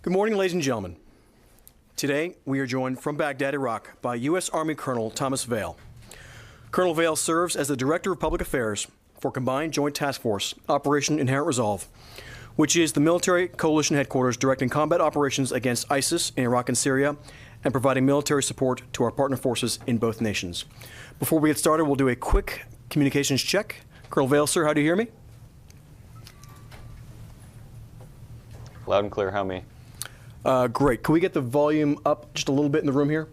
Good morning, ladies and gentlemen. Today, we are joined from Baghdad, Iraq, by U.S. Army Colonel Thomas Veale. Colonel Veale serves as the Director of Public Affairs for Combined Joint Task Force, Operation Inherent Resolve, which is the military coalition headquarters directing combat operations against ISIS in Iraq and Syria and providing military support to our partner forces in both nations. Before we get started, we'll do a quick communications check. Colonel Veale, sir, how do you hear me? Loud and clear, how me? Great. Can we get the volume up just a little bit in the room here?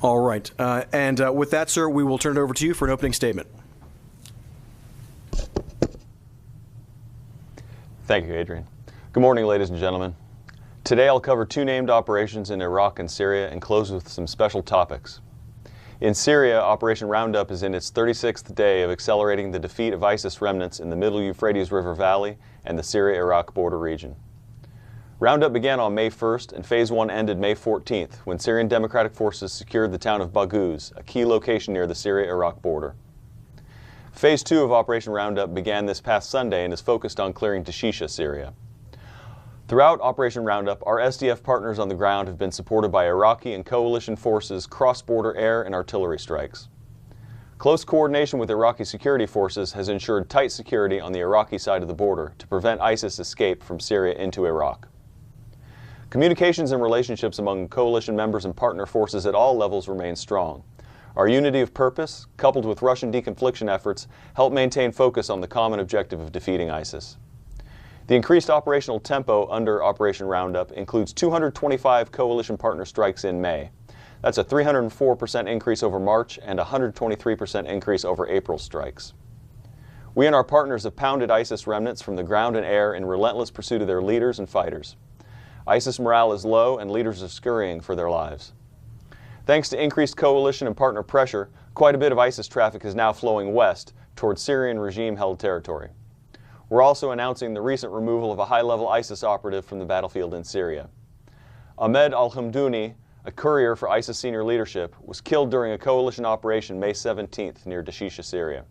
All right. With that, sir, we will turn it over to you for an opening statement. Thank you, Adrian. Good morning, ladies and gentlemen. Today I'll cover two named operations in Iraq and Syria and close with some special topics. In Syria, Operation Roundup is in its 36th day of accelerating the defeat of ISIS remnants in the Middle Euphrates River Valley and the Syria-Iraq border region. Roundup began on May 1st and Phase 1 ended May 14th when Syrian Democratic Forces secured the town of Baghdad, a key location near the Syria-Iraq border. Phase 2 of Operation Roundup began this past Sunday and is focused on clearing Dashisha, Syria. Throughout Operation Roundup, our SDF partners on the ground have been supported by Iraqi and coalition forces' cross-border air and artillery strikes. Close coordination with Iraqi security forces has ensured tight security on the Iraqi side of the border to prevent ISIS escape from Syria into Iraq. Communications and relationships among coalition members and partner forces at all levels remain strong. Our unity of purpose, coupled with Russian deconfliction efforts, help maintain focus on the common objective of defeating ISIS. The increased operational tempo under Operation Roundup includes 225 coalition partner strikes in May. That's a 304% increase over March and a 123% increase over April strikes. We and our partners have pounded ISIS remnants from the ground and air in relentless pursuit of their leaders and fighters. ISIS morale is low and leaders are scurrying for their lives. Thanks to increased coalition and partner pressure, quite a bit of ISIS traffic is now flowing west towards Syrian regime-held territory. We're also announcing the recent removal of a high-level ISIS operative from the battlefield in Syria. Ahmed al-Hamdouni, a courier for ISIS senior leadership, was killed during a coalition operation May 17th near Dashisha, Syria.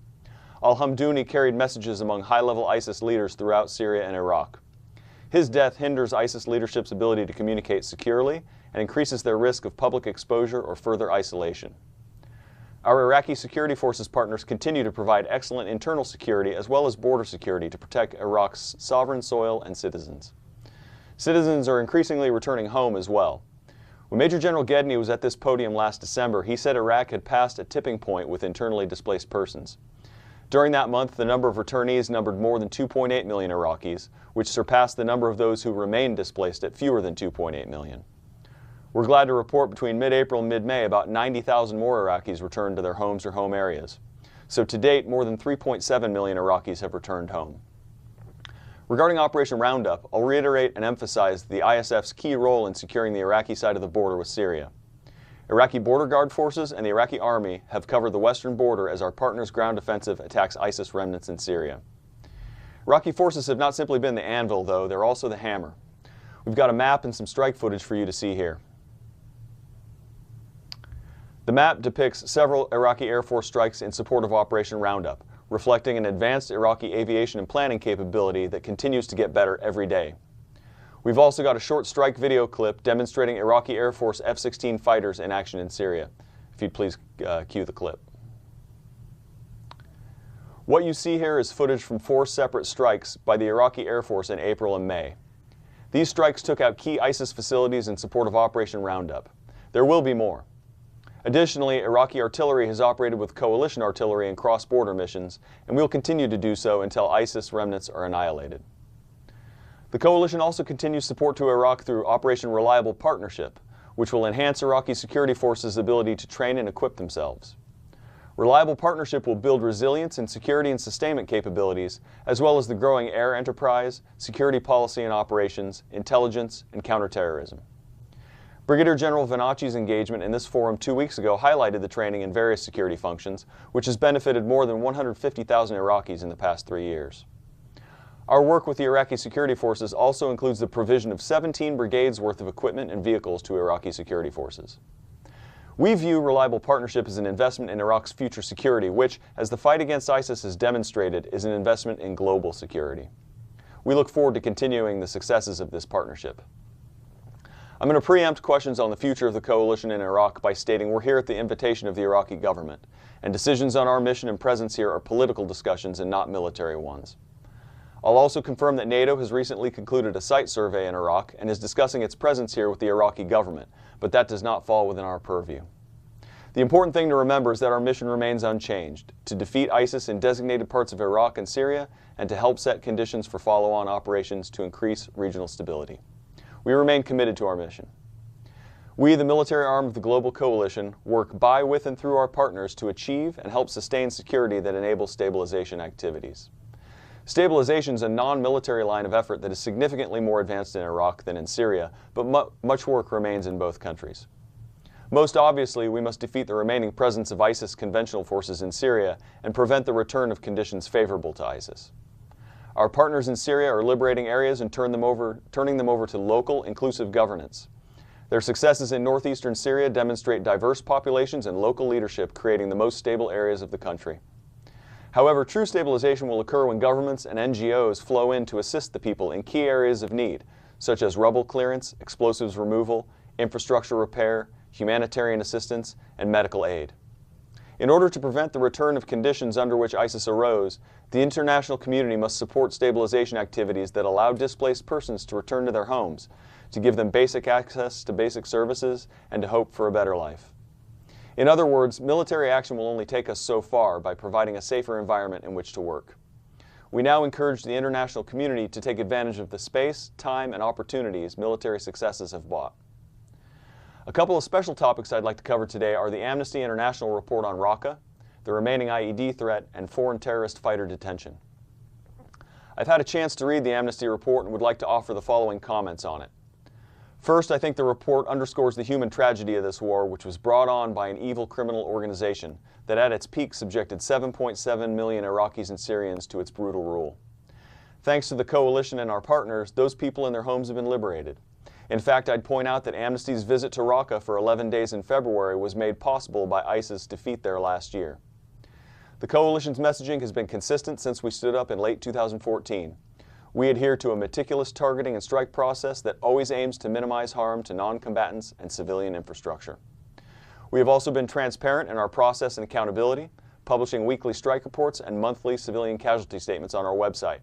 Al-Hamdouni carried messages among high-level ISIS leaders throughout Syria and Iraq. His death hinders ISIS leadership's ability to communicate securely and increases their risk of public exposure or further isolation. Our Iraqi security forces partners continue to provide excellent internal security as well as border security to protect Iraq's sovereign soil and citizens. Citizens are increasingly returning home as well. When Major General Gedney was at this podium last December, he said Iraq had passed a tipping point with internally displaced persons. During that month, the number of returnees numbered more than 2.8 million Iraqis, which surpassed the number of those who remained displaced at fewer than 2.8 million. We're glad to report between mid-April and mid-May about 90,000 more Iraqis returned to their homes or home areas. So to date, more than 3.7 million Iraqis have returned home. Regarding Operation Roundup, I'll reiterate and emphasize the ISF's key role in securing the Iraqi side of the border with Syria. Iraqi border guard forces and the Iraqi army have covered the western border as our partners' ground offensive attacks ISIS remnants in Syria. Iraqi forces have not simply been the anvil, though, they're also the hammer. We've got a map and some strike footage for you to see here. The map depicts several Iraqi Air Force strikes in support of Operation Roundup, reflecting an advanced Iraqi aviation and planning capability that continues to get better every day. We've also got a short strike video clip demonstrating Iraqi Air Force F-16 fighters in action in Syria. If you'd please cue the clip. What you see here is footage from 4 separate strikes by the Iraqi Air Force in April and May. These strikes took out key ISIS facilities in support of Operation Roundup. There will be more. Additionally, Iraqi artillery has operated with coalition artillery in cross-border missions, and will continue to do so until ISIS remnants are annihilated. The coalition also continues support to Iraq through Operation Reliable Partnership, which will enhance Iraqi security forces' ability to train and equip themselves. Reliable Partnership will build resilience and security and sustainment capabilities, as well as the growing air enterprise, security policy and operations, intelligence, and counterterrorism. Brigadier General Vanacci's engagement in this forum 2 weeks ago highlighted the training in various security functions, which has benefited more than 150,000 Iraqis in the past 3 years. Our work with the Iraqi security forces also includes the provision of 17 brigades worth of equipment and vehicles to Iraqi security forces. We view Reliable Partnership as an investment in Iraq's future security, which, as the fight against ISIS has demonstrated, is an investment in global security. We look forward to continuing the successes of this partnership. I'm going to preempt questions on the future of the coalition in Iraq by stating we're here at the invitation of the Iraqi government, and decisions on our mission and presence here are political discussions and not military ones. I'll also confirm that NATO has recently concluded a site survey in Iraq and is discussing its presence here with the Iraqi government, but that does not fall within our purview. The important thing to remember is that our mission remains unchanged: to defeat ISIS in designated parts of Iraq and Syria, and to help set conditions for follow-on operations to increase regional stability. We remain committed to our mission. We, the military arm of the global coalition, work by, with, and through our partners to achieve and help sustain security that enables stabilization activities. Stabilization is a non-military line of effort that is significantly more advanced in Iraq than in Syria, but much work remains in both countries. Most obviously, we must defeat the remaining presence of ISIS conventional forces in Syria and prevent the return of conditions favorable to ISIS. Our partners in Syria are liberating areas and turning them over to local, inclusive governance. Their successes in northeastern Syria demonstrate diverse populations and local leadership creating the most stable areas of the country. However, true stabilization will occur when governments and NGOs flow in to assist the people in key areas of need, such as rubble clearance, explosives removal, infrastructure repair, humanitarian assistance, and medical aid. In order to prevent the return of conditions under which ISIS arose, the international community must support stabilization activities that allow displaced persons to return to their homes, to give them basic access to basic services, and to hope for a better life. In other words, military action will only take us so far by providing a safer environment in which to work. We now encourage the international community to take advantage of the space, time, and opportunities military successes have brought. A couple of special topics I'd like to cover today are the Amnesty International report on Raqqa, the remaining IED threat, and foreign terrorist fighter detention. I've had a chance to read the Amnesty report and would like to offer the following comments on it. First, I think the report underscores the human tragedy of this war, which was brought on by an evil criminal organization that at its peak subjected 7.7 million Iraqis and Syrians to its brutal rule. Thanks to the coalition and our partners, those people and their homes have been liberated. In fact, I'd point out that Amnesty's visit to Raqqa for 11 days in February was made possible by ISIS' defeat there last year. The coalition's messaging has been consistent since we stood up in late 2014. We adhere to a meticulous targeting and strike process that always aims to minimize harm to non-combatants and civilian infrastructure. We have also been transparent in our process and accountability, publishing weekly strike reports and monthly civilian casualty statements on our website.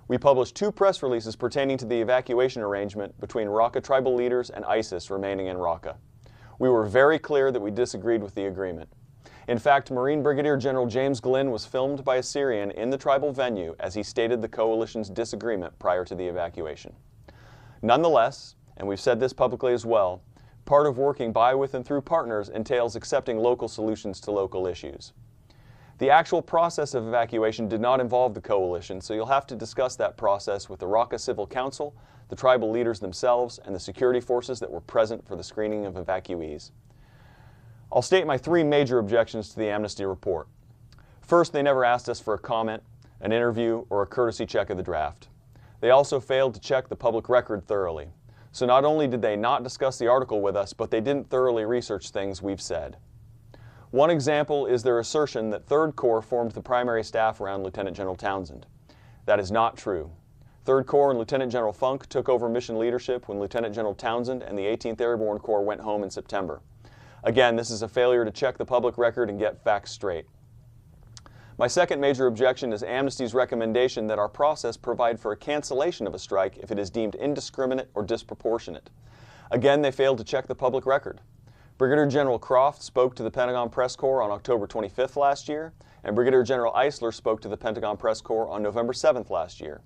We published 2 press releases pertaining to the evacuation arrangement between Raqqa tribal leaders and ISIS remaining in Raqqa. We were very clear that we disagreed with the agreement. In fact, Marine Brigadier General James Glynn was filmed by a Syrian in the tribal venue as he stated the coalition's disagreement prior to the evacuation. Nonetheless, and we've said this publicly as well, part of working by, with, and through partners entails accepting local solutions to local issues. The actual process of evacuation did not involve the coalition, so you'll have to discuss that process with the Raqqa Civil Council, the tribal leaders themselves, and the security forces that were present for the screening of evacuees. I'll state my 3 major objections to the Amnesty report. First, they never asked us for a comment, an interview, or a courtesy check of the draft. They also failed to check the public record thoroughly. So not only did they not discuss the article with us, but they didn't thoroughly research things we've said. One example is their assertion that 3rd Corps formed the primary staff around Lieutenant General Townsend. That is not true. 3rd Corps and Lieutenant General Funk took over mission leadership when Lieutenant General Townsend and the 18th Airborne Corps went home in September. Again, this is a failure to check the public record and get facts straight. My second major objection is Amnesty's recommendation that our process provide for a cancellation of a strike if it is deemed indiscriminate or disproportionate. Again, they failed to check the public record. Brigadier General Croft spoke to the Pentagon Press Corps on October 25th last year, and Brigadier General Eisler spoke to the Pentagon Press Corps on November 7th last year.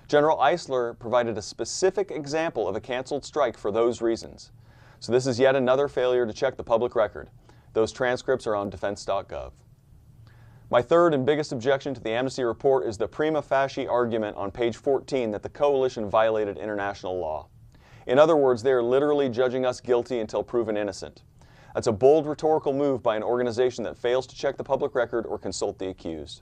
General Eisler provided a specific example of a canceled strike for those reasons. So this is yet another failure to check the public record. Those transcripts are on defense.gov. My third and biggest objection to the Amnesty report is the prima facie argument on page 14 that the coalition violated international law. In other words, they are literally judging us guilty until proven innocent. That's a bold rhetorical move by an organization that fails to check the public record or consult the accused.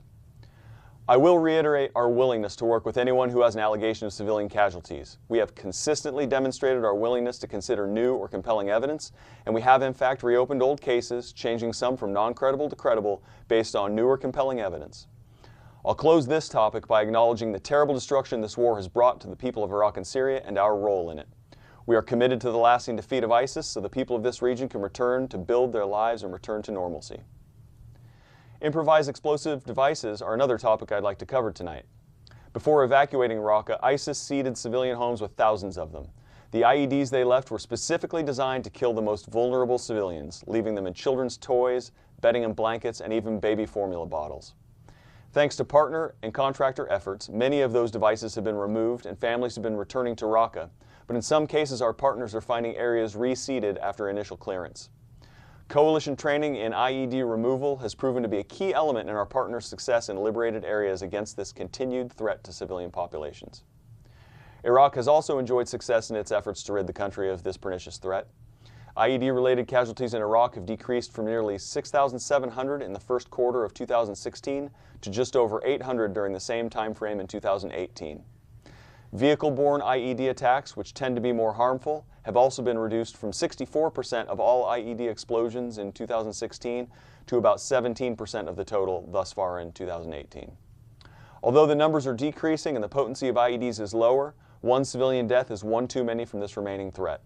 I will reiterate our willingness to work with anyone who has an allegation of civilian casualties. We have consistently demonstrated our willingness to consider new or compelling evidence, and we have in fact reopened old cases, changing some from non-credible to credible based on new or compelling evidence. I'll close this topic by acknowledging the terrible destruction this war has brought to the people of Iraq and Syria and our role in it. We are committed to the lasting defeat of ISIS so the people of this region can return to build their lives and return to normalcy. Improvised explosive devices are another topic I'd like to cover tonight. Before evacuating Raqqa, ISIS seeded civilian homes with thousands of them. The IEDs they left were specifically designed to kill the most vulnerable civilians, leaving them in children's toys, bedding and blankets, and even baby formula bottles. Thanks to partner and contractor efforts, many of those devices have been removed and families have been returning to Raqqa, but in some cases our partners are finding areas reseeded after initial clearance. Coalition training in IED removal has proven to be a key element in our partners' success in liberated areas against this continued threat to civilian populations. Iraq has also enjoyed success in its efforts to rid the country of this pernicious threat. IED-related casualties in Iraq have decreased from nearly 6,700 in the first quarter of 2016 to just over 800 during the same time frame in 2018. Vehicle-borne IED attacks, which tend to be more harmful, have also been reduced from 64% of all IED explosions in 2016 to about 17% of the total thus far in 2018. Although the numbers are decreasing and the potency of IEDs is lower, one civilian death is one too many from this remaining threat.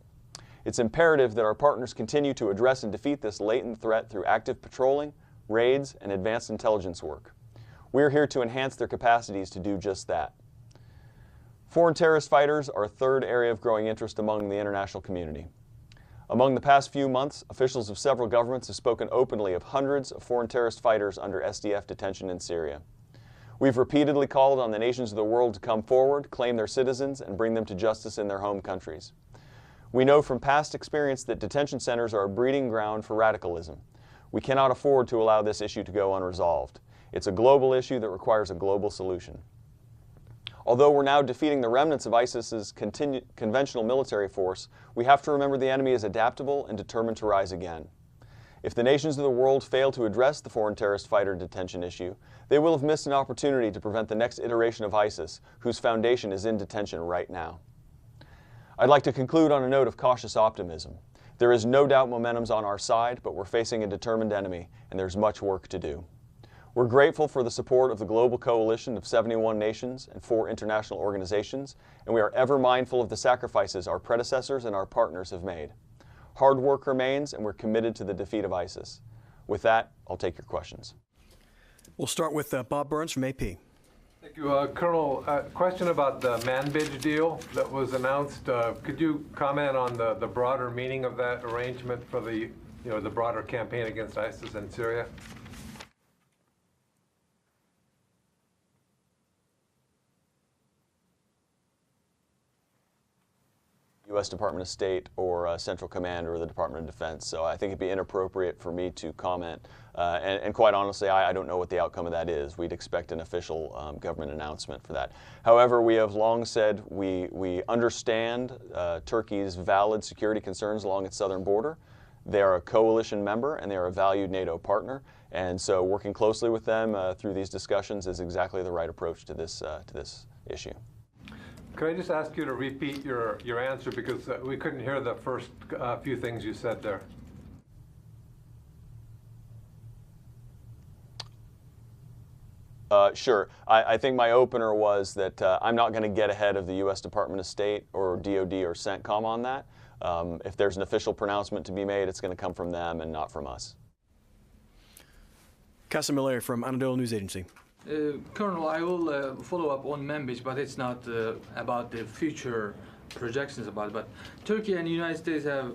It's imperative that our partners continue to address and defeat this latent threat through active patrolling, raids, and advanced intelligence work. We're here to enhance their capacities to do just that. Foreign terrorist fighters are a third area of growing interest among the international community. Among the past few months, officials of several governments have spoken openly of hundreds of foreign terrorist fighters under SDF detention in Syria. We've repeatedly called on the nations of the world to come forward, claim their citizens, and bring them to justice in their home countries. We know from past experience that detention centers are a breeding ground for radicalism. We cannot afford to allow this issue to go unresolved. It's a global issue that requires a global solution. Although we're now defeating the remnants of ISIS's conventional military force, we have to remember the enemy is adaptable and determined to rise again. If the nations of the world fail to address the foreign terrorist fighter detention issue, they will have missed an opportunity to prevent the next iteration of ISIS, whose foundation is in detention right now. I'd like to conclude on a note of cautious optimism. There is no doubt momentum's on our side, but we're facing a determined enemy, and there's much work to do. We're grateful for the support of the global coalition of 71 nations and 4 international organizations, and we are ever mindful of the sacrifices our predecessors and our partners have made. Hard work remains, and we're committed to the defeat of ISIS. With that, I'll take your questions. We'll start with Bob Burns from AP. Thank you. Colonel, question about the Manbij deal that was announced. Could you comment on the broader meaning of that arrangement for the broader campaign against ISIS in Syria? U.S. Department of State or Central Command or the Department of Defense. So I think it'd be inappropriate for me to comment. And quite honestly, I don't know what the outcome of that is. We'd expect an official government announcement for that. However, we have long said we understand Turkey's valid security concerns along its southern border. They are a coalition member and they are a valued NATO partner. And so working closely with them through these discussions is exactly the right approach to this issue. Can I just ask you to repeat your answer, because we couldn't hear the first few things you said there. Sure. I think my opener was that I'm not going to get ahead of the U.S. Department of State or DOD or CENTCOM on that. If there's an official pronouncement to be made, it's going to come from them and not from us. Qasim Miller from Unedited News Agency. Colonel, I will follow up on Manbij, but it's not about the future projections about it. But Turkey and the United States have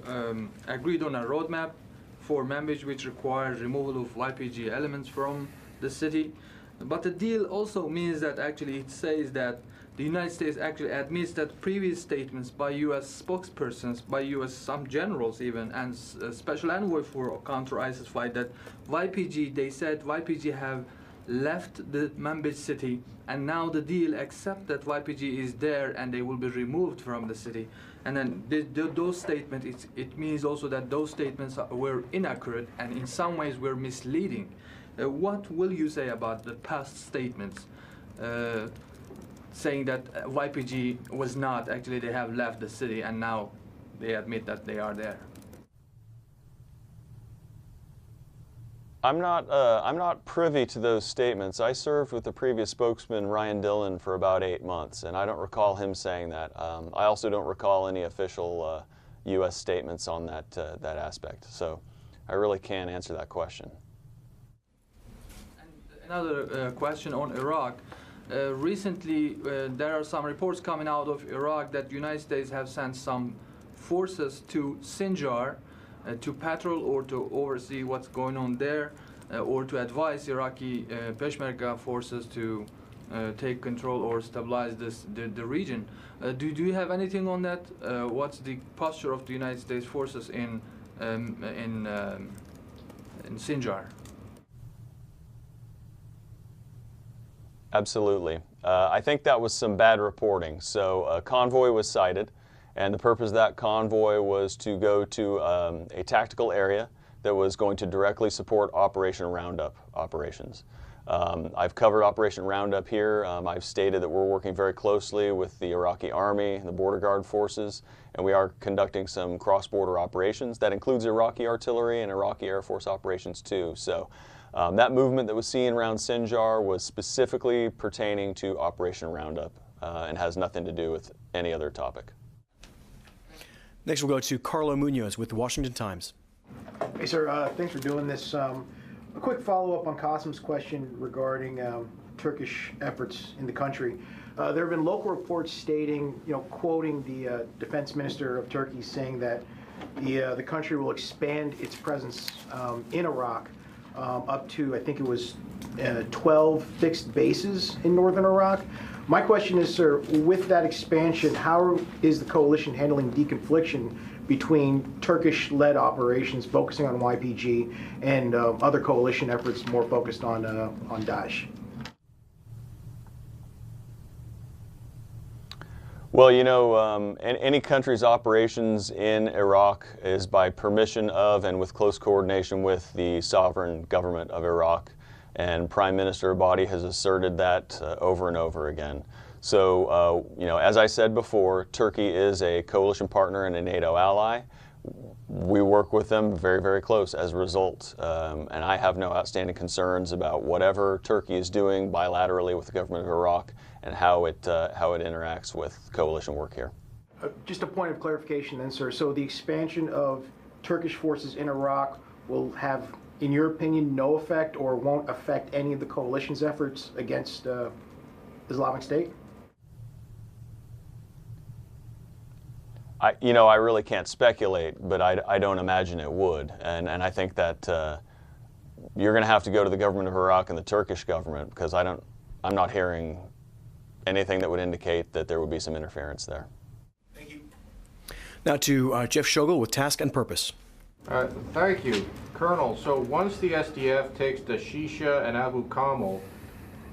agreed on a roadmap for Manbij, which requires removal of YPG elements from the city. But the deal also means that actually it says that the United States actually admits that previous statements by U.S. spokespersons, by U.S. some generals even, and special envoy for counter-ISIS fight, that YPG, they said YPG have left the Manbij city, and now the deal accepts that YPG is there and they will be removed from the city. And then those statements, it means also that those statements were inaccurate and in some ways were misleading. What will you say about the past statements saying that YPG was not, actually they have left the city and now they admit that they are there? I'm not privy to those statements. I served with the previous spokesman, Ryan Dillon, for about 8 months, and I don't recall him saying that. I also don't recall any official U.S. statements on that aspect. So I really can't answer that question. And another question on Iraq. Recently, there are some reports coming out of Iraq that the United States have sent some forces to Sinjar to patrol or to oversee what's going on there, or to advise Iraqi Peshmerga forces to take control or stabilize the region. Do you have anything on that? What's the posture of the United States forces in Sinjar? Absolutely. I think that was some bad reporting. So a convoy was sighted, and the purpose of that convoy was to go to a tactical area that was going to directly support Operation Roundup operations. I've covered Operation Roundup here. I've stated that we're working very closely with the Iraqi Army and the Border Guard forces, and we are conducting some cross-border operations. That includes Iraqi artillery and Iraqi Air Force operations too. So that movement that was seen around Sinjar was specifically pertaining to Operation Roundup and has nothing to do with any other topic. Next, we'll go to Carlo Munoz with the Washington Times. Hey, sir. Thanks for doing this. A quick follow-up on Qasim's question regarding Turkish efforts in the country. There have been local reports stating, quoting the defense minister of Turkey, saying that the country will expand its presence in Iraq up to, I think it was 12 fixed bases in northern Iraq. My question is, sir, with that expansion, how is the coalition handling deconfliction between Turkish-led operations focusing on YPG and other coalition efforts more focused on Daesh? Well, any country's operations in Iraq is by permission of and with close coordination with the sovereign government of Iraq. And Prime Minister Abadi has asserted that over and over again. So, as I said before, Turkey is a coalition partner and a NATO ally. We work with them very, very close as a result. And I have no outstanding concerns about whatever Turkey is doing bilaterally with the government of Iraq and how it interacts with coalition work here. Just a point of clarification then, sir. So the expansion of Turkish forces in Iraq will have, in your opinion, no effect or won't affect any of the coalition's efforts against Islamic State? I really can't speculate, but I don't imagine it would. And I think that you're going to have to go to the government of Iraq and the Turkish government, because I'm not hearing anything that would indicate that there would be some interference there. Thank you. Now to Jeff Shogel with Task and Purpose. Thank you, Colonel. So once the SDF takes the Shisha and Abu Kamel,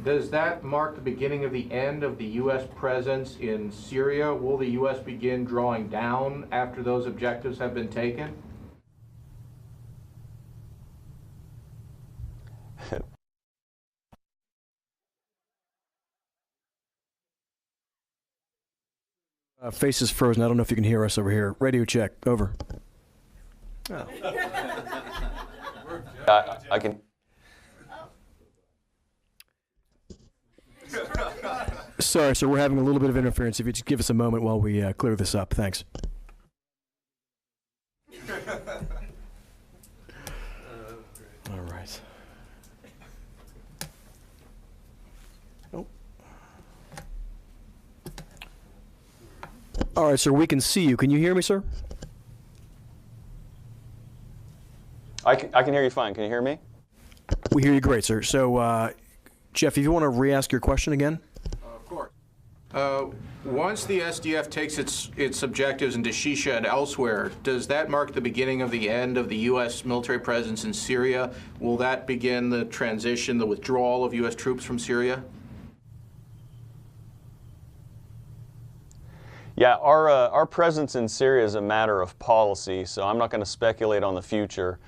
does that mark the beginning of the end of the U.S. presence in Syria? Will the U.S. begin drawing down after those objectives have been taken? Face is frozen. I don't know if you can hear us over here. Radio check. Over. Oh. I can. Sorry, sir. We're having a little bit of interference. If you just give us a moment while we clear this up. Thanks. All right. Oh. All right, sir. We can see you. Can you hear me, sir? I can hear you fine. Can you hear me? We hear you great, sir. So, Jeff, if you want to re-ask your question again. Of course. Once the SDF takes its objectives into Shisha and elsewhere, does that mark the beginning of the end of the U.S. military presence in Syria? Will that begin the transition, the withdrawal of U.S. troops from Syria? Yeah, our presence in Syria is a matter of policy, so I'm not going to speculate on the future.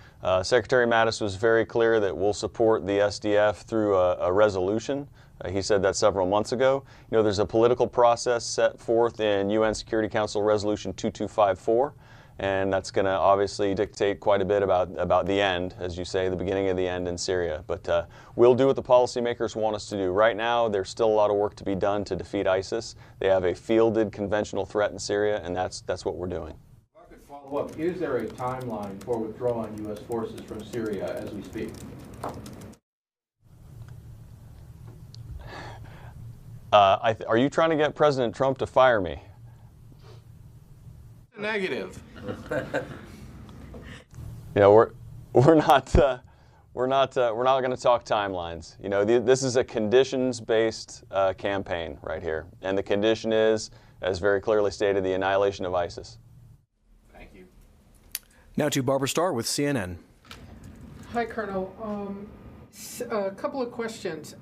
Secretary Mattis was very clear that we'll support the SDF through a resolution. He said that several months ago. There's a political process set forth in UN Security Council Resolution 2254, and that's going to obviously dictate quite a bit about the end, as you say, the beginning of the end in Syria. But we'll do what the policymakers want us to do. Right now, there's still a lot of work to be done to defeat ISIS. They have a fielded conventional threat in Syria, and that's what we're doing. If I could follow up, is there a timeline for withdrawing U.S. forces from Syria as we speak? Are you trying to get President Trump to fire me? Negative. You know, we're not going to talk timelines. You know, this is a conditions-based campaign right here, and the condition is, as very clearly stated, the annihilation of ISIS. Thank you. Now to Barbara Starr with CNN. Hi, Colonel. A couple of questions.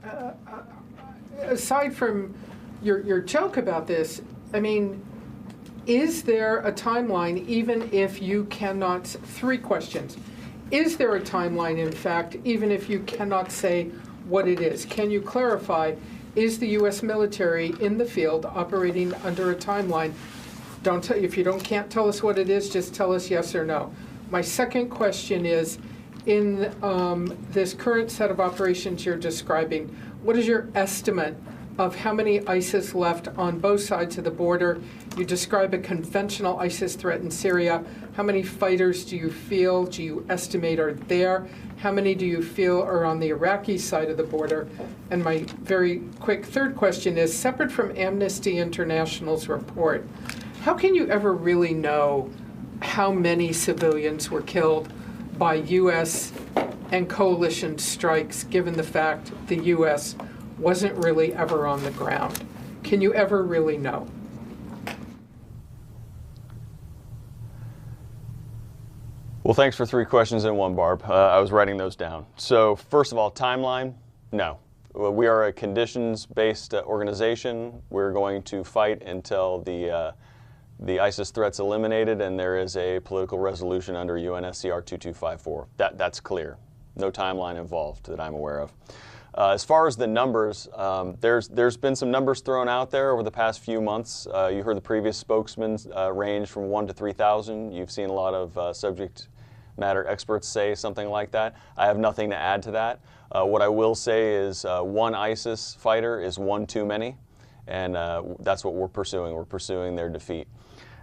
Aside from your joke about this, I mean, is there a timeline, even if you cannot, 3 questions. Is there a timeline, in fact, even if you cannot say what it is? Can you clarify, is the U.S. military in the field operating under a timeline? If you can't tell us what it is, just tell us yes or no. My second question is, in this current set of operations you're describing, what is your estimate of how many ISIS left on both sides of the border? You describe a conventional ISIS threat in Syria. How many fighters do you estimate are there? How many do you feel are on the Iraqi side of the border? And my very quick third question is, separate from Amnesty International's report, how can you ever really know how many civilians were killed by U.S. and coalition strikes, given the fact the U.S. wasn't really ever on the ground? Can you ever really know? Well, thanks for 3 questions in one, Barb. I was writing those down. So first of all, timeline, no. We are a conditions-based organization. We're going to fight until the ISIS threat's eliminated and there is a political resolution under UNSCR 2254. That's clear. No timeline involved that I'm aware of. As far as the numbers, there's been some numbers thrown out there over the past few months. You heard the previous spokesman range from 1 to 3,000. You've seen a lot of subject matter experts say something like that. I have nothing to add to that. What I will say is 1 ISIS fighter is 1 too many, and that's what we're pursuing. We're pursuing their defeat.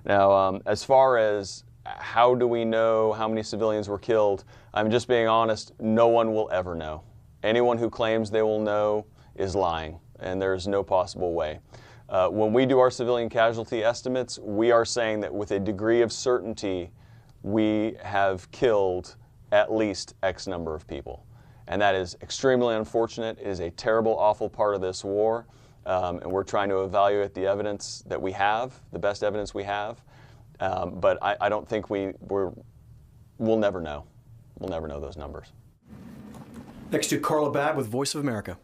Now, as far as how do we know how many civilians were killed, I'm just being honest, no one will ever know. Anyone who claims they will know is lying, and there's no possible way. When we do our civilian casualty estimates, we are saying that with a degree of certainty, we have killed at least X number of people. And that is extremely unfortunate. It is a terrible, awful part of this war, and we're trying to evaluate the evidence that we have, the best evidence we have. But I don't think we'll never know. We'll never know those numbers. Next to Carla Babb with Voice of America.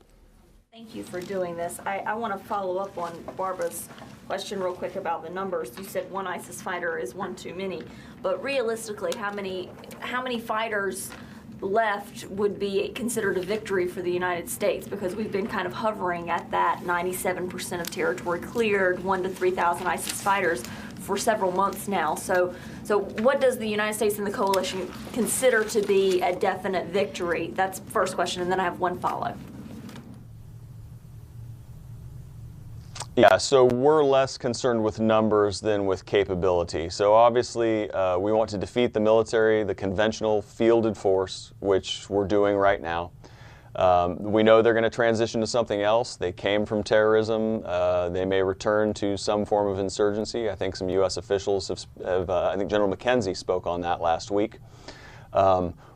Thank you for doing this. I want to follow up on Barbara's question real quick about the numbers. You said 1 ISIS fighter is 1 too many, but realistically, how many fighters left would be considered a victory for the United States? Because we've been kind of hovering at that 97% of territory cleared, 1 to 3,000 ISIS fighters for several months now. So what does the United States and the coalition consider to be a definite victory? That's the first question, and then I have one follow. Yeah, so we're less concerned with numbers than with capability. So obviously, we want to defeat the military, the conventional fielded force, which we're doing right now. We know they're going to transition to something else. They came from terrorism. They may return to some form of insurgency. I think some U.S. officials have I think General McKenzie spoke on that last week.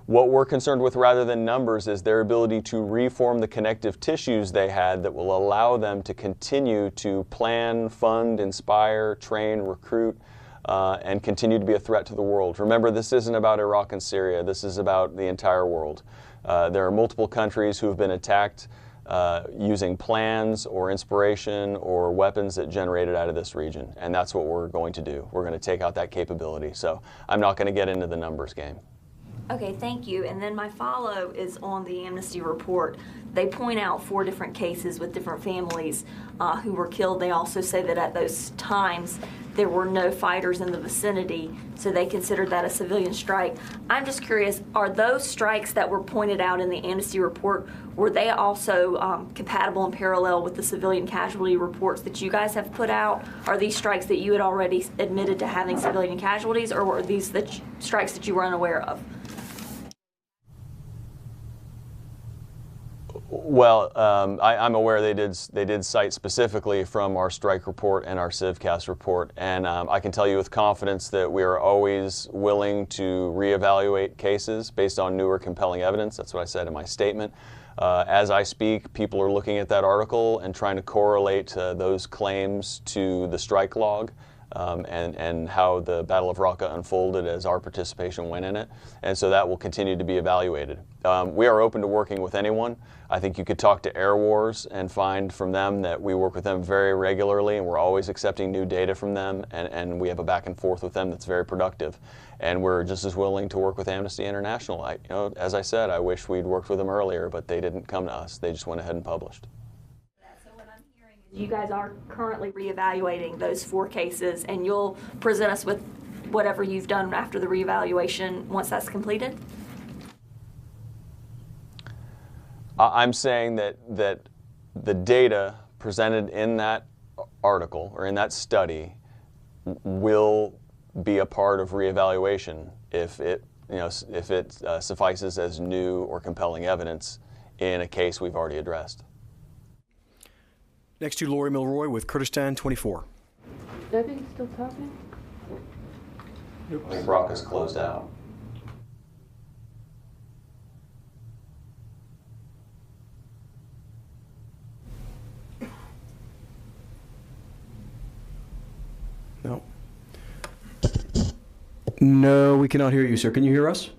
What we're concerned with rather than numbers is their ability to reform the connective tissues they had that will allow them to continue to plan, fund, inspire, train, recruit, and continue to be a threat to the world. Remember, this isn't about Iraq and Syria. This is about the entire world. There are multiple countries who have been attacked using plans or inspiration or weapons that generated out of this region, and that's what we're going to do. We're going to take out that capability. So I'm not going to get into the numbers game. Okay, thank you. And then my follow is on the Amnesty report. They point out 4 different cases with different families who were killed. They also say that at those times there were no fighters in the vicinity, so they considered that a civilian strike. I'm just curious, are those strikes that were pointed out in the Amnesty report, were they also compatible and parallel with the civilian casualty reports that you guys have put out? Are these strikes that you had already admitted to having civilian casualties, or were these the strikes that you were unaware of? Well, I'm aware they did cite specifically from our strike report and our CivCast report, and I can tell you with confidence that we are always willing to reevaluate cases based on newer compelling evidence. That's what I said in my statement. As I speak, people are looking at that article and trying to correlate those claims to the strike log. And how the Battle of Raqqa unfolded as our participation went in it. And so that will continue to be evaluated. We are open to working with anyone. I think you could talk to Air Wars and find from them that we work with them very regularly, and we're always accepting new data from them, and we have a back and forth with them that's very productive. And we're just as willing to work with Amnesty International. As I said, I wish we'd worked with them earlier, but they didn't come to us. They just went ahead and published. You guys are currently reevaluating those 4 cases, and you'll present us with whatever you've done after the reevaluation once that's completed? I'm saying that the data presented in that article or in that study will be a part of reevaluation if it suffices as new or compelling evidence in a case we've already addressed. Next to Lori Milroy with Kurdistan 24. I think he's still talking. I think Rock is closed out. No. No, we cannot hear you, sir. Can you hear us?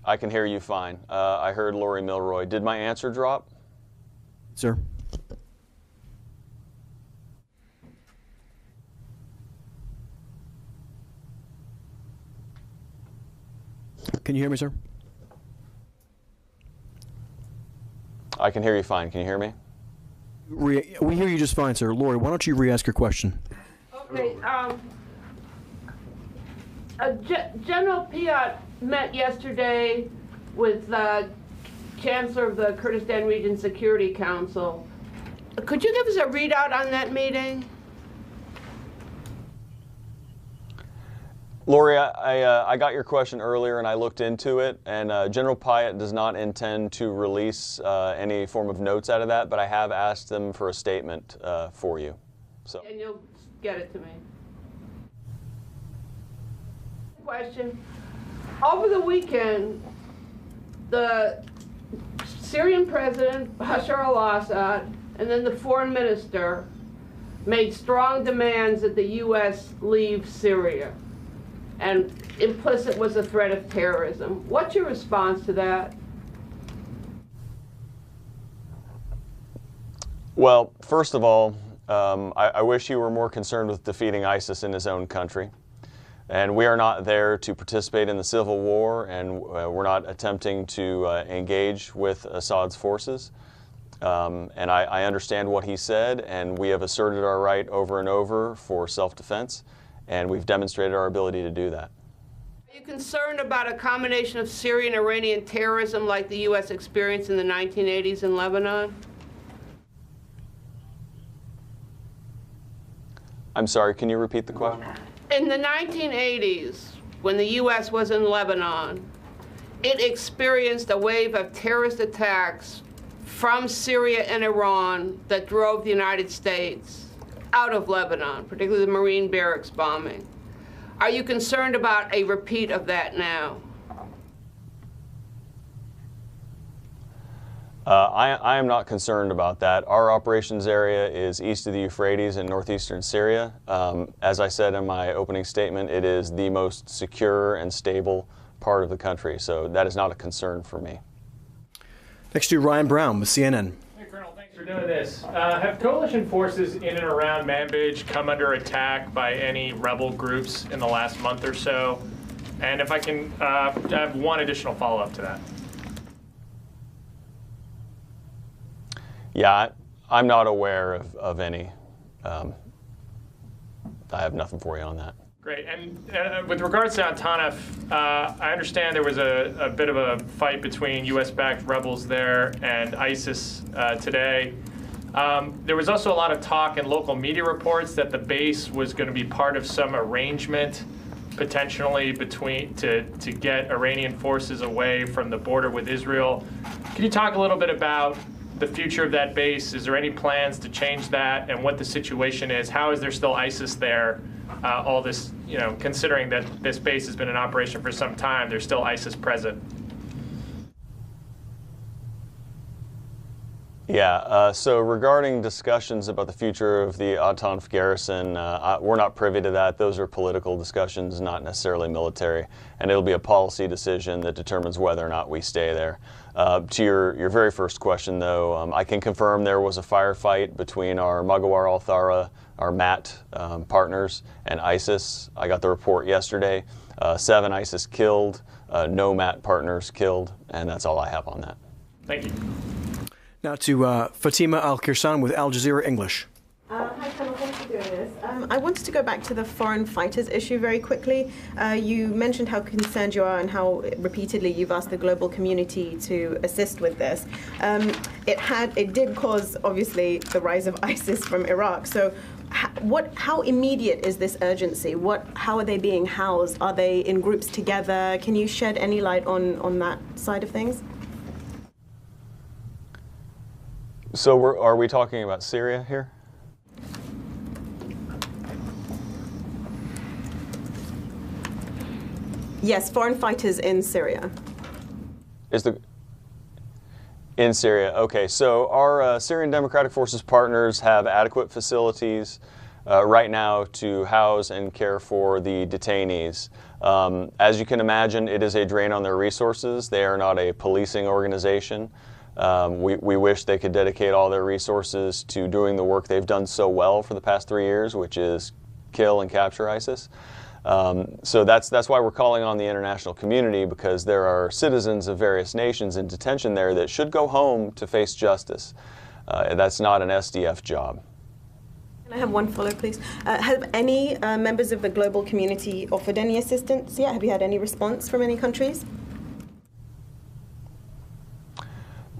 I can hear you fine. I heard Lori Milroy. Did my answer drop? Sir. Can you hear me, sir? I can hear you fine. Can you hear me? We hear you just fine, sir. Lori, why don't you re-ask your question? Okay. General Piat met yesterday with the Chancellor of the Kurdistan Region Security Council. Could you give us a readout on that meeting? Lori, I got your question earlier and I looked into it, and General Piat does not intend to release any form of notes out of that, but I have asked them for a statement for you. So. And you'll get it to me. Question. Over the weekend, the Syrian President Bashar al-Assad and then the foreign minister made strong demands that the U.S. leave Syria. And implicit was a threat of terrorism. What's your response to that? Well, first of all, I wish he were more concerned with defeating ISIS in his own country. And we are not there to participate in the civil war, and we're not attempting to engage with Assad's forces. And I understand what he said, and we have asserted our right over and over for self-defense, and we've demonstrated our ability to do that. Are you concerned about a combination of Syrian and Iranian terrorism like the U.S. experienced in the 1980s in Lebanon? I'm sorry, can you repeat the question? In the 1980s, when the U.S. was in Lebanon, it experienced a wave of terrorist attacks from Syria and Iran that drove the United States out of Lebanon, particularly the Marine barracks bombing. Are you concerned about a repeat of that now? I am not concerned about that. Our operations area is east of the Euphrates in northeastern Syria. As I said in my opening statement, it is the most secure and stable part of the country, so that is not a concern for me. Next to Ryan Brown with CNN. Hey, Colonel, thanks for doing this. Have coalition forces in and around Manbij come under attack by any rebel groups in the last month or so? And if I can, I have one additional follow-up to that. Yeah, I'm not aware of any. I have nothing for you on that. Great. And with regards to Antonov, I understand there was a bit of a fight between U.S.-backed rebels there and ISIS today. There was also a lot of talk in local media reports that the base was going to be part of some arrangement, potentially to get Iranian forces away from the border with Israel. Can you talk a little bit about the future of that base? Is there any plans to change that, and what the situation is? How is there still ISIS there? All this, considering that this base has been in operation for some time, there's still ISIS present. Yeah, so regarding discussions about the future of the Antonov garrison, we're not privy to that. Those are political discussions, not necessarily military, and it'll be a policy decision that determines whether or not we stay there. To your very first question, though, I can confirm there was a firefight between our Maghawar al-Thara, our MAT partners, and ISIS. I got the report yesterday. 7 ISIS killed, no MAT partners killed, and that's all I have on that. Thank you. Now to Fatima Al-Kirsan with Al Jazeera English. Hi, Colonel. Thanks for doing this. I wanted to go back to the foreign fighters issue very quickly. You mentioned how concerned you are and how repeatedly you've asked the global community to assist with this. It did cause, obviously, the rise of ISIS from Iraq. So how immediate is this urgency? How are they being housed? Are they in groups together? Can you shed any light on that side of things? So are we talking about Syria here? Yes, foreign fighters in Syria. In Syria, okay. So our Syrian Democratic Forces partners have adequate facilities right now to house and care for the detainees. As you can imagine, it is a drain on their resources. They are not a policing organization. We wish they could dedicate all their resources to doing the work they've done so well for the past 3 years, which is kill and capture ISIS. So that's why we're calling on the international community, because there are citizens of various nations in detention there that should go home to face justice. That's not an SDF job. Can I have one follow, please? Have any members of the global community offered any assistance yet? Have you had any response from any countries?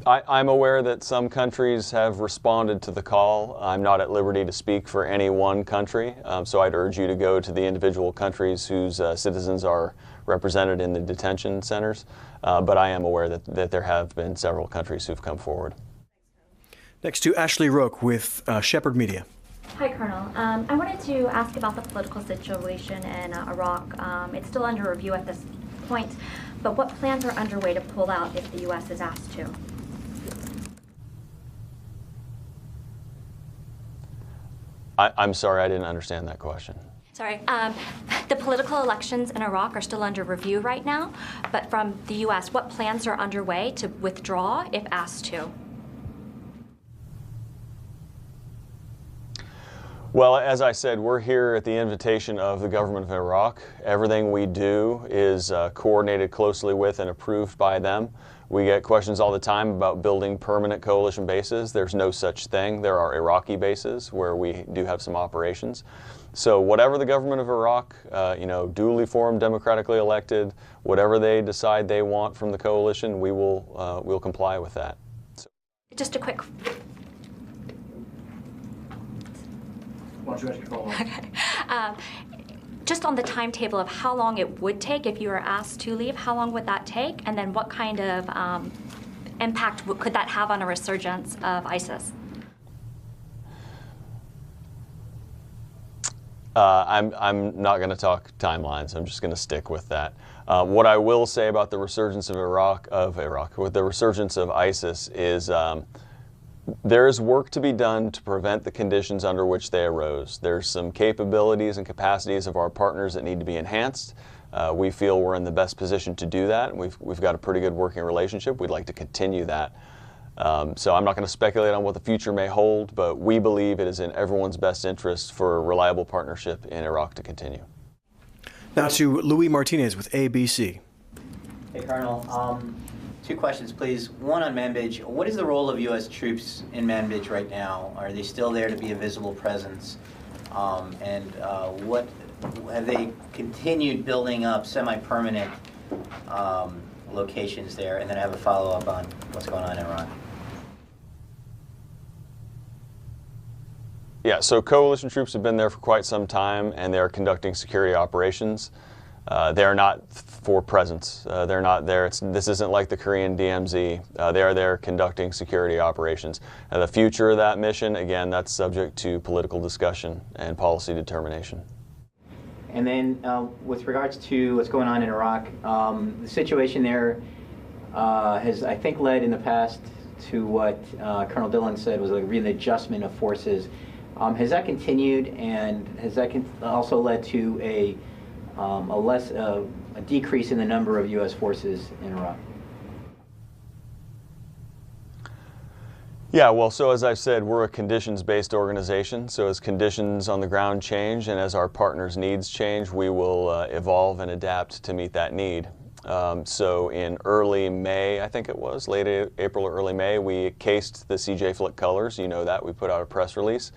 I'm aware that some countries have responded to the call. I'm not at liberty to speak for any one country, so I'd urge you to go to the individual countries whose citizens are represented in the detention centers, but I am aware that there have been several countries who've come forward. Next to Ashley Roque with Shepherd Media. Hi, Colonel. I wanted to ask about the political situation in Iraq. It's still under review at this point, but what plans are underway to pull out if the U.S. is asked to? I'm sorry, I didn't understand that question. Sorry. The political elections in Iraq are still under review right now, but from the U.S., what plans are underway to withdraw if asked to? Well, as I said, we're here at the invitation of the government of Iraq. Everything we do is coordinated closely with and approved by them. We get questions all the time about building permanent coalition bases. There's no such thing. There are Iraqi bases where we do have some operations. So whatever the government of Iraq, duly formed, democratically elected, whatever they decide they want from the coalition, we'll comply with that. So. Just a quick. Why don't you ask your follow-up? Okay. Just on the timetable of how long it would take if you were asked to leave, how long would that take? And then what kind of impact could that have on a resurgence of ISIS? I'm not going to talk timelines. I'm just going to stick with that. What I will say about the resurgence with the resurgence of ISIS is there is work to be done to prevent the conditions under which they arose. There's some capabilities and capacities of our partners that need to be enhanced. We feel we're in the best position to do that. We've got a pretty good working relationship. We'd like to continue that. So I'm not going to speculate on what the future may hold, but we believe it is in everyone's best interest for a reliable partnership in Iraq to continue. Now to Louis Martinez with ABC. Hey, Colonel. Two questions, please. One on Manbij. What is the role of U.S. troops in Manbij right now? Are they still there to be a visible presence? What have they continued building up semi-permanent locations there? And then I have a follow-up on what's going on in Iran. Yeah, so coalition troops have been there for quite some time, and they're conducting security operations. They are not for presence. They're not there. This isn't like the Korean DMZ. They are there conducting security operations. And the future of that mission, again, that's subject to political discussion and policy determination. And then with regards to what's going on in Iraq, the situation there has, I think, led in the past to what Colonel Dillon said was a readjustment of forces. Has that continued, and has that also led to a decrease in the number of U.S. forces in Iraq? Yeah, well, so as I've said, we're a conditions-based organization. So as conditions on the ground change and as our partners' needs change, we will evolve and adapt to meet that need. So in early May, I think it was, late April or early May, we cased the CJ colors. You know that. We put out a press release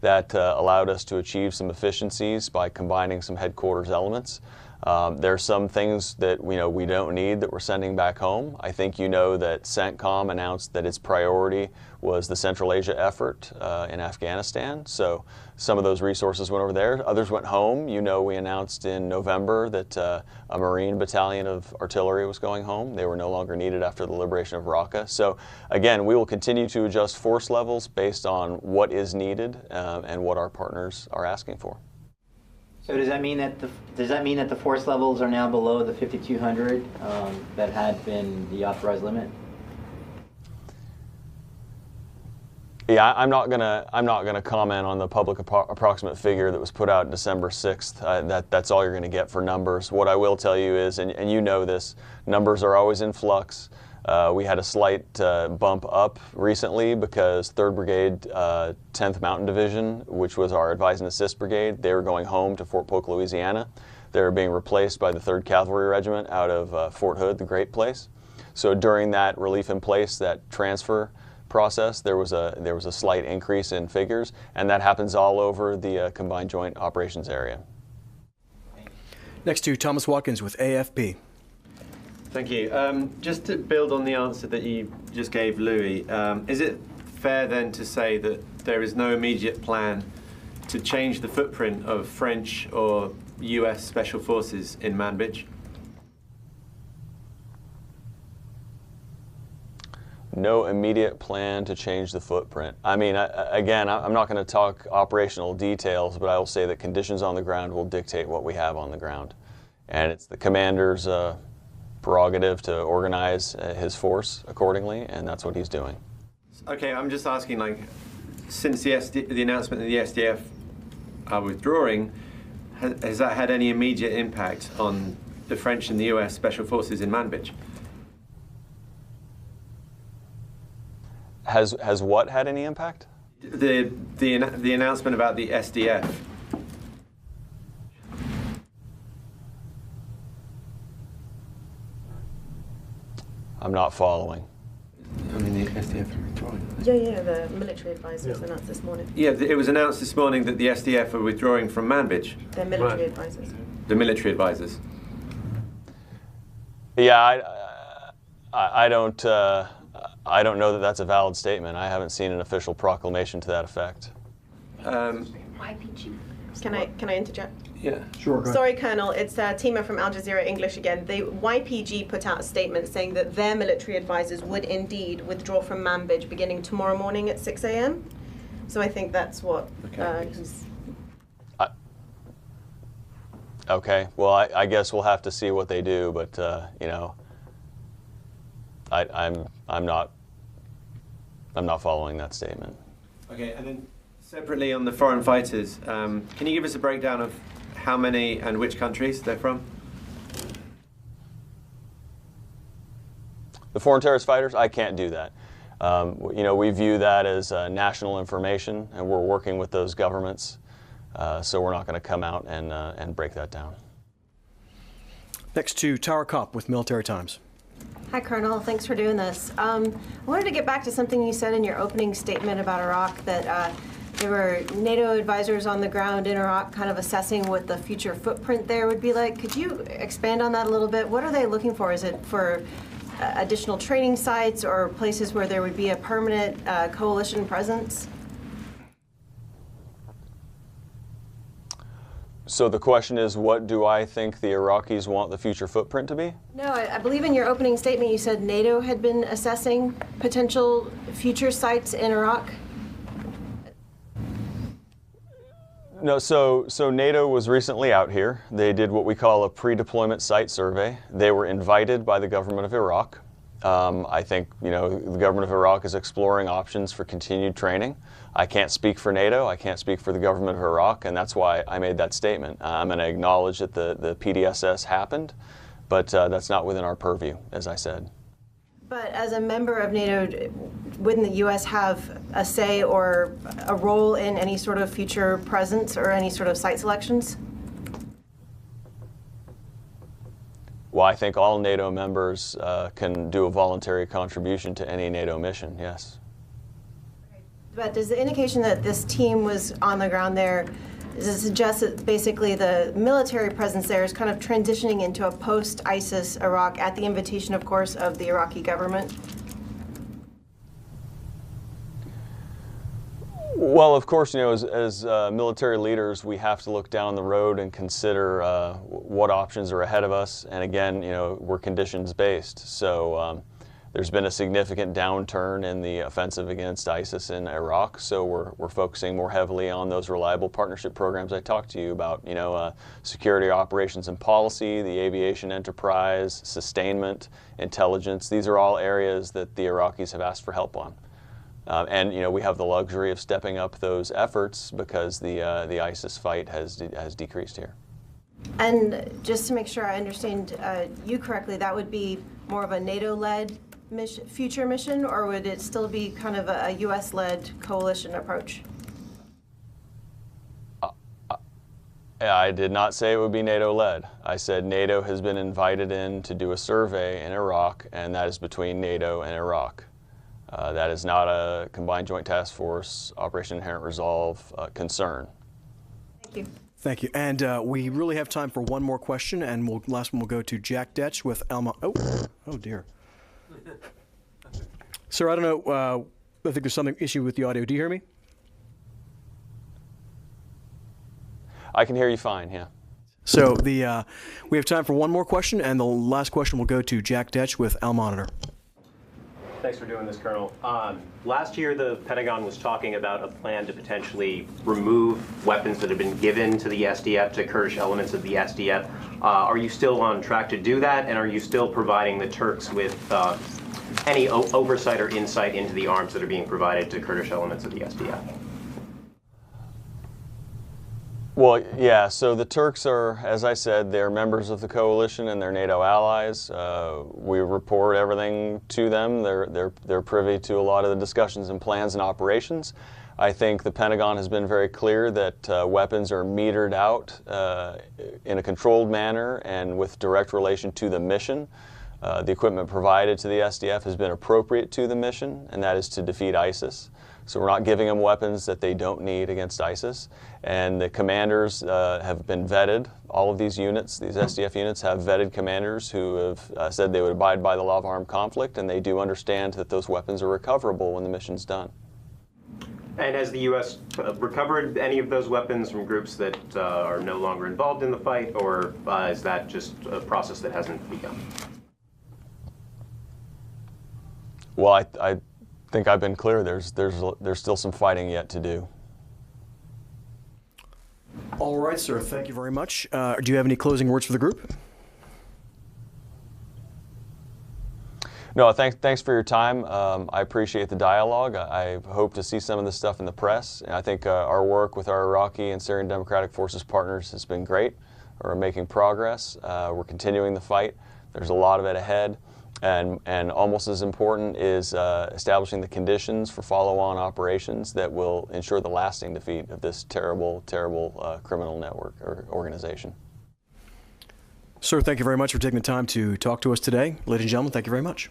that allowed us to achieve some efficiencies by combining some headquarters elements. There are some things that we don't need that we're sending back home. I think you know that CENTCOM announced that its priority was the Central Asia effort in Afghanistan. So some of those resources went over there. Others went home. You know, we announced in November that a Marine battalion of artillery was going home. They were no longer needed after the liberation of Raqqa. So again, we will continue to adjust force levels based on what is needed and what our partners are asking for. So does that mean that the force levels are now below the 5,200 that had been the authorized limit? Yeah, I'm not gonna comment on the public approximate figure that was put out December 6th. That's all you're gonna get for numbers. What I will tell you is, and you know this, numbers are always in flux. We had a slight bump up recently because 3rd Brigade, 10th Mountain Division, which was our Advise and Assist Brigade, they were going home to Fort Polk, Louisiana. They were being replaced by the 3rd Cavalry Regiment out of Fort Hood, the Great Place. So during that relief in place, that transfer process, there was a slight increase in figures, and that happens all over the Combined Joint Operations area. Next to Thomas Watkins with AFP. Thank you. Just to build on the answer that you just gave Louis, is it fair then to say that there is no immediate plan to change the footprint of French or US Special Forces in Manbij? No immediate plan to change the footprint. I mean, again, I'm not going to talk operational details, but I will say that conditions on the ground will dictate what we have on the ground. And it's the commander's prerogative to organize his force accordingly, and that's what he's doing. Okay, I'm just asking, like, since the announcement that the SDF are withdrawing, has that had any immediate impact on the French and the US Special Forces in Manbij? Has what had any impact? The announcement about the SDF. I'm not following. I mean, the SDF are withdrawing. Yeah, the military advisors announced this morning. Yeah, it was announced this morning that the SDF are withdrawing from Manbij. They're military advisors. The military advisors. Yeah, I don't know that that's a valid statement. I haven't seen an official proclamation to that effect. YPG. Can I interject? Yeah. Sure, go ahead. Sorry, Colonel. It's Tima from Al Jazeera English again. The YPG put out a statement saying that their military advisors would indeed withdraw from Manbij beginning tomorrow morning at 6 a.m. So I think that's what he's... Okay. Well, I guess we'll have to see what they do, but you know, I'm not following that statement. Okay, and then separately on the foreign fighters, can you give us a breakdown of how many and which countries they're from? The foreign terrorist fighters, I can't do that. You know, we view that as national information, and we're working with those governments, so we're not going to come out and break that down. Next to Tara Kopp with Military Times. Hi, Colonel. Thanks for doing this. I wanted to get back to something you said in your opening statement about Iraq, that there were NATO advisors on the ground in Iraq kind of assessing what the future footprint there would be like. Could you expand on that a little bit? What are they looking for? Is it for additional training sites or places where there would be a permanent coalition presence? So the question is, what do I think the Iraqis want the future footprint to be? No, I believe in your opening statement you said NATO had been assessing potential future sites in Iraq. No, so NATO was recently out here. They did what we call a pre-deployment site survey. They were invited by the government of Iraq. I think, you know, the government of Iraq is exploring options for continued training. I can't speak for NATO, I can't speak for the government of Iraq, and that's why I made that statement. I'm going to acknowledge that the PDSS happened, but that's not within our purview, as I said. But as a member of NATO, wouldn't the U.S. have a say or a role in any sort of future presence or any sort of site selections? Well, I think all NATO members can do a voluntary contribution to any NATO mission, yes. But does the indication that this team was on the ground there, does it suggest that basically the military presence there is kind of transitioning into a post-ISIS Iraq at the invitation, of course, of the Iraqi government? Well, of course, you know, as military leaders, we have to look down the road and consider what options are ahead of us. And again, you know, we're conditions-based. So there's been a significant downturn in the offensive against ISIS in Iraq. So we're focusing more heavily on those reliable partnership programs I talked to you about. You know, security operations and policy, the aviation enterprise, sustainment, intelligence. These are all areas that the Iraqis have asked for help on. And you know, we have the luxury of stepping up those efforts because the ISIS fight has decreased here. And just to make sure I understand you correctly, that would be more of a NATO-led future mission, or would it still be kind of a U.S.-led coalition approach? I did not say it would be NATO-led. I said NATO has been invited in to do a survey in Iraq, and that is between NATO and Iraq. That is not a Combined Joint Task Force Operation Inherent Resolve concern. Thank you. Thank you. And we really have time for one more question, and last one will go to Jack Detch with Alma. Oh dear. Sir, I don't know. I think there's something issue with the audio. Do you hear me? I can hear you fine, yeah. So we have time for one more question, and the last question will go to Jack Detch with Al Monitor. Thanks for doing this, Colonel. Last year, the Pentagon was talking about a plan to potentially remove weapons that have been given to the SDF, to Kurdish elements of the SDF. Are you still on track to do that, and are you still providing the Turks with any oversight or insight into the arms that are being provided to Kurdish elements of the SDF? Well, yeah, so the Turks are, as I said, they're members of the coalition and they're NATO allies. We report everything to them. They're privy to a lot of the discussions and plans and operations. I think the Pentagon has been very clear that weapons are metered out in a controlled manner and with direct relation to the mission. The equipment provided to the SDF has been appropriate to the mission, and that is to defeat ISIS. So we're not giving them weapons that they don't need against ISIS. And the commanders have been vetted. All of these units, these SDF units, have vetted commanders who have said they would abide by the law of armed conflict, and they do understand that those weapons are recoverable when the mission's done. And has the U.S. recovered any of those weapons from groups that are no longer involved in the fight, or is that just a process that hasn't begun? Well, I think I've been clear. There's still some fighting yet to do. All right, sir. Thank you very much. Do you have any closing words for the group? No, thanks for your time. I appreciate the dialogue. I hope to see some of this stuff in the press. And I think our work with our Iraqi and Syrian Democratic Forces partners has been great. We're making progress. We're continuing the fight. There's a lot of it ahead. And almost as important is establishing the conditions for follow-on operations that will ensure the lasting defeat of this terrible, terrible criminal network or organization. Sir, thank you very much for taking the time to talk to us today. Ladies and gentlemen, thank you very much.